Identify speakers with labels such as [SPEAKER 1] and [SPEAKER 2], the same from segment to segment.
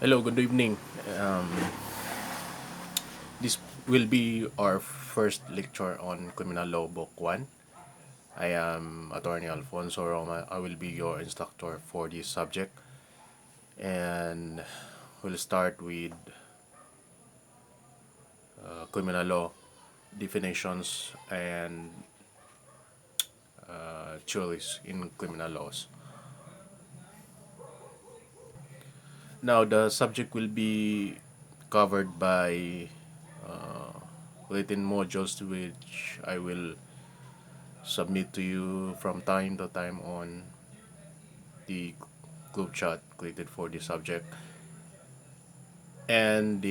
[SPEAKER 1] Hello, good evening. Um, this will be our first lecture on Criminal Law Book 1. I am Attorney Alfonso Roma. I will be your instructor for this subject. And we'll start with criminal law definitions and theories in criminal laws. Now, the subject will be covered by written modules which I will submit to you from time to time on the group chat created for the subject, and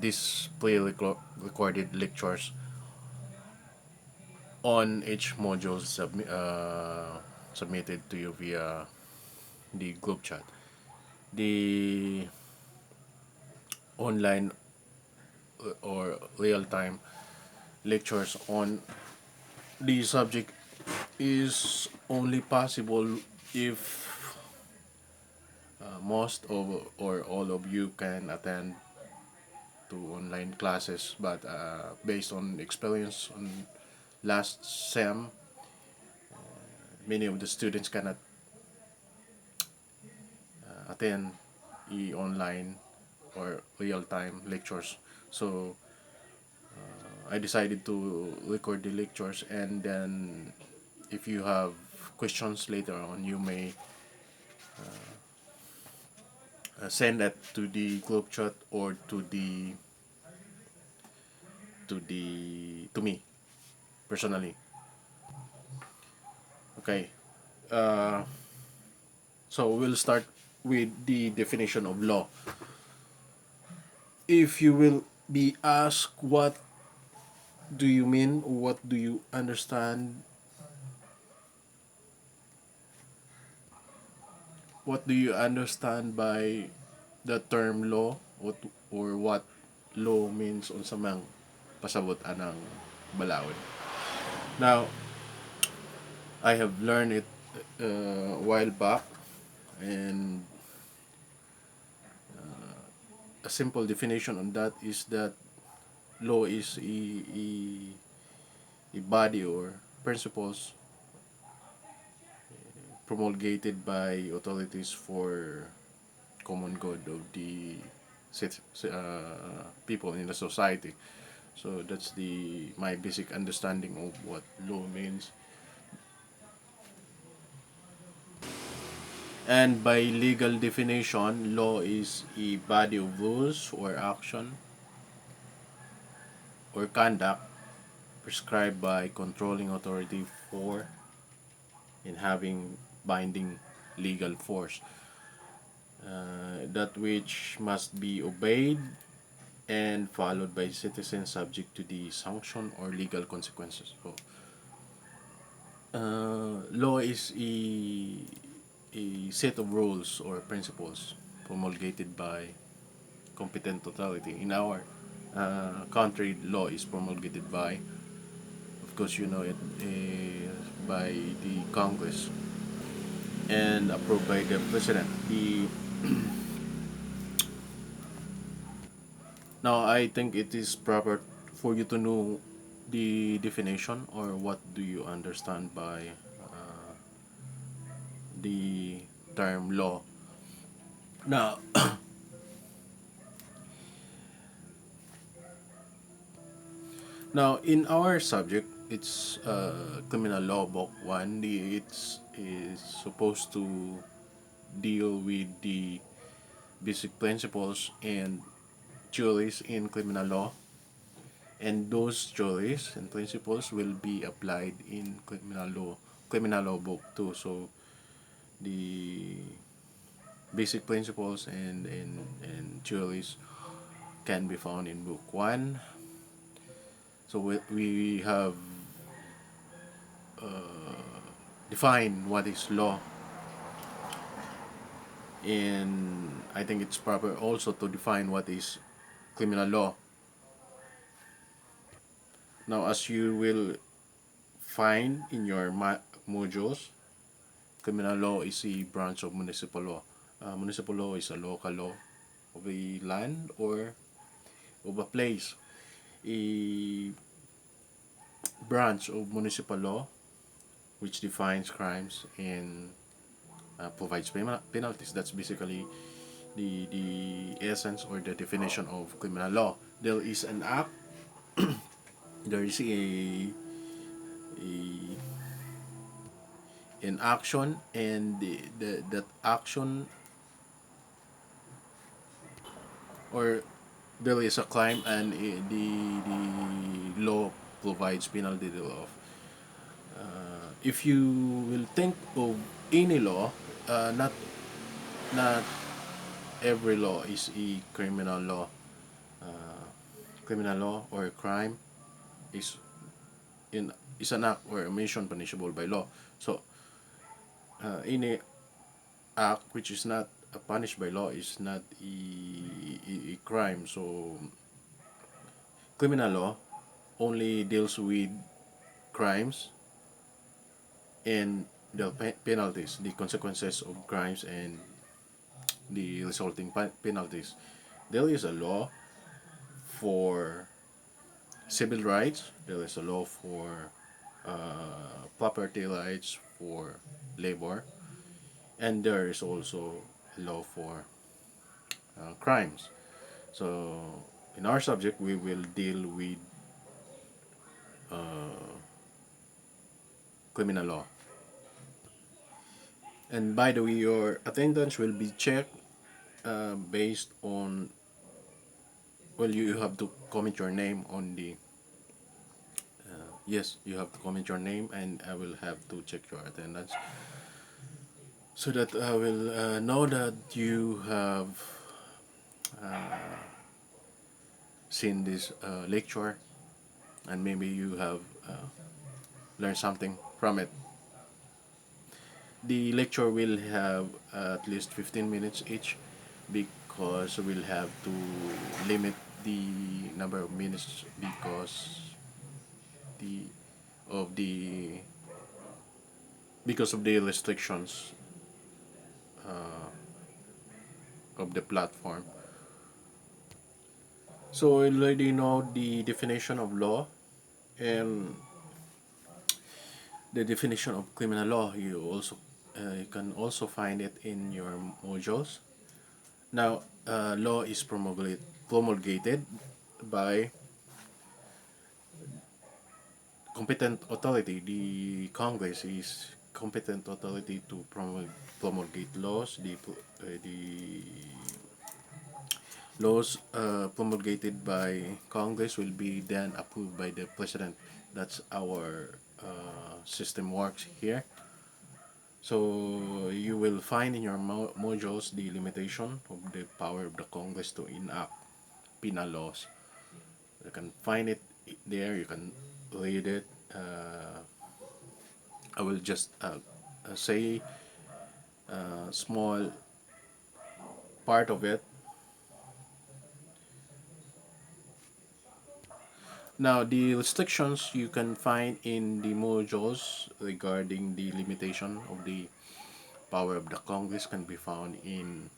[SPEAKER 1] this pre-recorded lectures on each module submitted to you via the group chat. The online or real-time lectures on the subject is only possible if most of or all of you can attend to online classes, but based on experience on last sem, many of the students cannot attend online or real-time lectures. So I decided to record the lectures, and then if you have questions later on, you may send that to the group chat or to me personally. Okay. Uh, so we'll start with the definition of law. If you will be asked what do you mean, what do you understand, what do you understand by the term law, what law means on sa mang pasabot anang balaod. Now, I have learned it a while back, and a simple definition on that is that law is a body or principles promulgated by authorities for common good of the people in the society. So that's the my basic understanding of what law means. And by legal definition, law is a body of rules or action or conduct prescribed by controlling authority for and having binding legal force. That which must be obeyed and followed by citizens subject to the sanction or legal consequences. So, law is a set of rules or principles promulgated by competent authority. In our country, law is promulgated by, of course, you know it, by the Congress and approved by the President. Now, I think it is proper for you to know the definition or what do you understand by the term law. Now, now in our subject, it's criminal law book one. It's is supposed to deal with the basic principles and theories in criminal law, and those theories and principles will be applied in criminal law book 2. So the basic principles and theories can be found in book 1. So we have defined what is law, and I think it's proper also to define what is criminal law. Now, as you will find in your modules, criminal law is a branch of municipal law. Municipal law is a local law of a land or of a place. A branch of municipal law which defines crimes and provides penalties. That's basically the essence or the definition of criminal law. There is an act, there is a an action, and that action, or there is a crime, and the law provides penalty thereof. If you will think of any law, not every law is a criminal law. Criminal law or crime is in is an act or omission punishable by law. So any act which is not punished by law is not a crime. So criminal law only deals with crimes and the penalties, the consequences of crimes, and the resulting penalties. There is a law for civil rights, there is a law for property rights, for labor, and there is also a law for crimes. So, in our subject, we will deal with criminal law. And by the way, your attendance will be checked based on, well, you have to comment your name on the, yes, you have to comment your name, and I will have to check your attendance so that I will know that you have seen this lecture, and maybe you have learned something from it. The lecture will have at least 15 minutes each, because we'll have to limit the number of minutes the of the because of the restrictions of the platform. So you already know the definition of law and the definition of criminal law. You can also find it in your modules. Now, law is promulgated by competent authority. The Congress is competent authority to promulgate laws. The laws promulgated by Congress will be then approved by the President. That's our system works here. So you will find in your modules the limitation of the power of the Congress to enact penal laws. You can find it there. You can read it. I will just say a small part of it. Now, the restrictions you can find in the modules regarding the limitation of the power of the Congress can be found in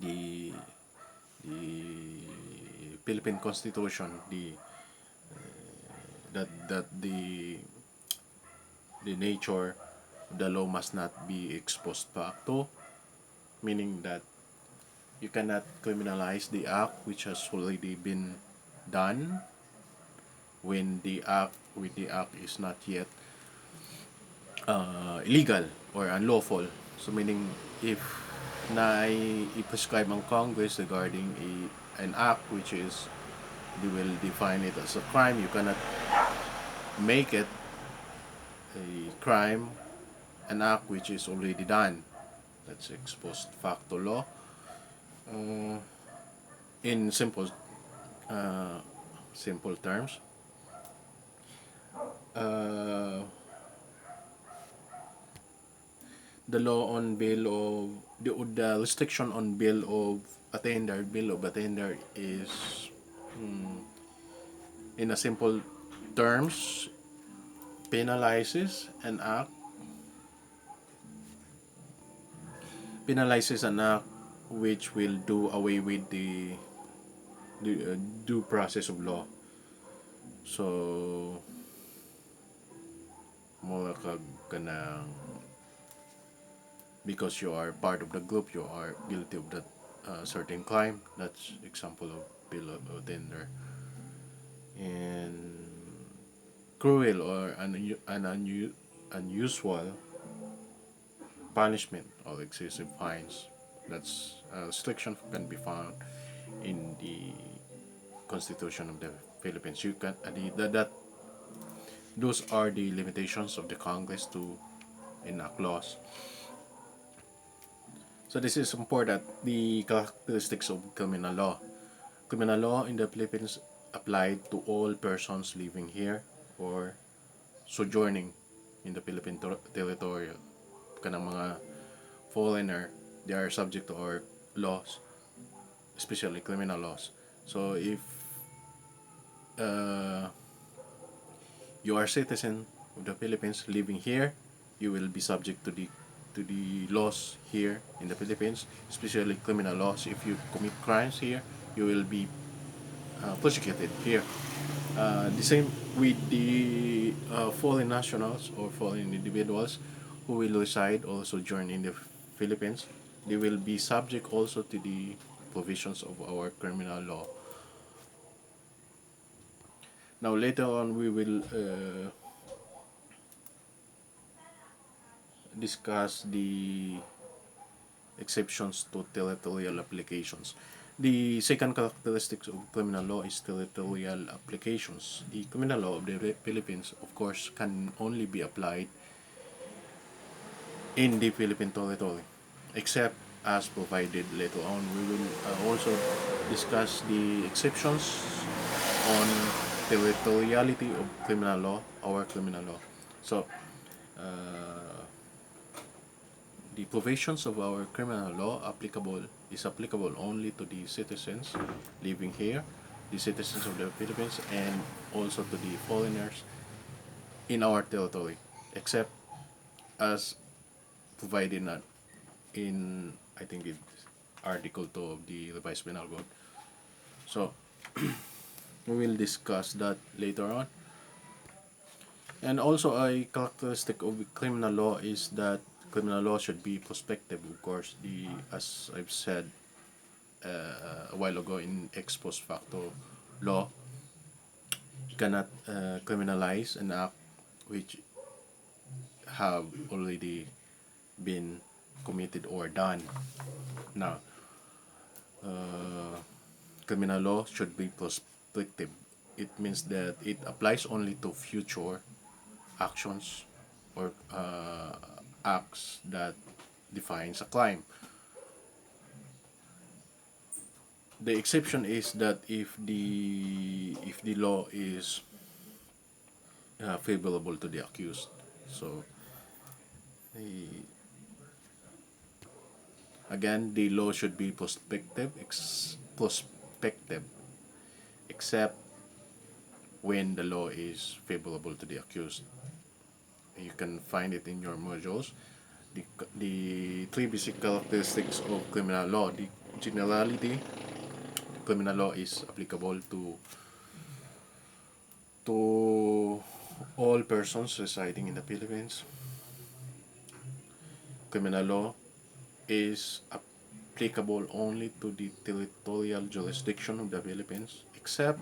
[SPEAKER 1] the the Philippine Constitution. The nature of the law must not be ex post facto, meaning that you cannot criminalize the act which has already been done when the act is not yet illegal or unlawful. So meaning, if i-prescribe ang Congress regarding an act which is, they will define it as a crime, you cannot make it a crime, an act which is already done. That's ex post facto law. In simple terms, uh, the law on bail of the restriction on bail of attainder is, in a simple terms, penalizes an act penalizes an act which will do away with the due process of law. So, more kag kanang because you are part of the group, you are guilty of that certain crime. That's example of bill of offender. And cruel or unusual punishment or excessive fines. That's restriction can be found in the Constitution of the Philippines. You can that those are the limitations of the Congress to enact laws. So this is important. The characteristics of criminal law. Criminal law in the Philippines applied to all persons living here or sojourning in the Philippine territory. Kanang mga foreigner, they are subject to our laws, especially criminal laws. So if uh, you are a citizen of the Philippines living here, you will be subject to the laws here in the Philippines, especially criminal laws. If you commit crimes here, you will be prosecuted here. The same with the foreign nationals or foreign individuals who will reside or sojourn in the Philippines. They will be subject also to the provisions of our criminal law. Now later on we will discuss the exceptions to territorial applications. The second characteristic of criminal law is territorial applications. The criminal law of the Philippines, of course, can only be applied in the Philippine territory, except as provided later on. We will also discuss the exceptions on territoriality of criminal law, our criminal law. So, the provisions of our criminal law applicable only to the citizens living here, the citizens of the Philippines, and also to the foreigners in our territory, except as provided in I think it's Article 2 of the Revised Penal Code. So we will discuss that later on. And also a characteristic of criminal law is that criminal law should be prospective. Of course, the as I've said a while ago in ex post facto law, you cannot criminalize an act which have already been committed or done. Now, criminal law should be prospective. It means that it applies only to future actions or acts that defines a crime. The exception is that if the law is favorable to the accused. So again, the law should be prospective, except when the law is favorable to the accused. You can find it in your modules. The three basic characteristics of criminal law. The generality, criminal law is applicable to all persons residing in the Philippines. Criminal law is applicable only to the territorial jurisdiction of the Philippines, except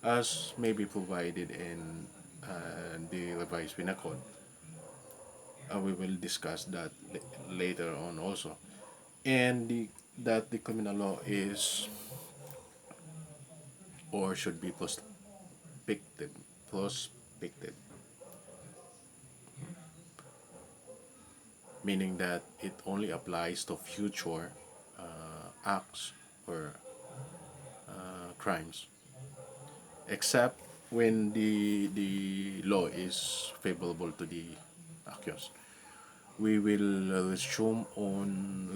[SPEAKER 1] as may be provided in the revised penal code. We will discuss that later on also. And that the criminal law is or should be prospective, meaning that it only applies to future acts or crimes, except when the law is favorable to the accused. We will resume on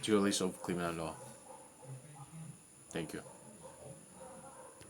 [SPEAKER 1] theories of criminal law. Thank you.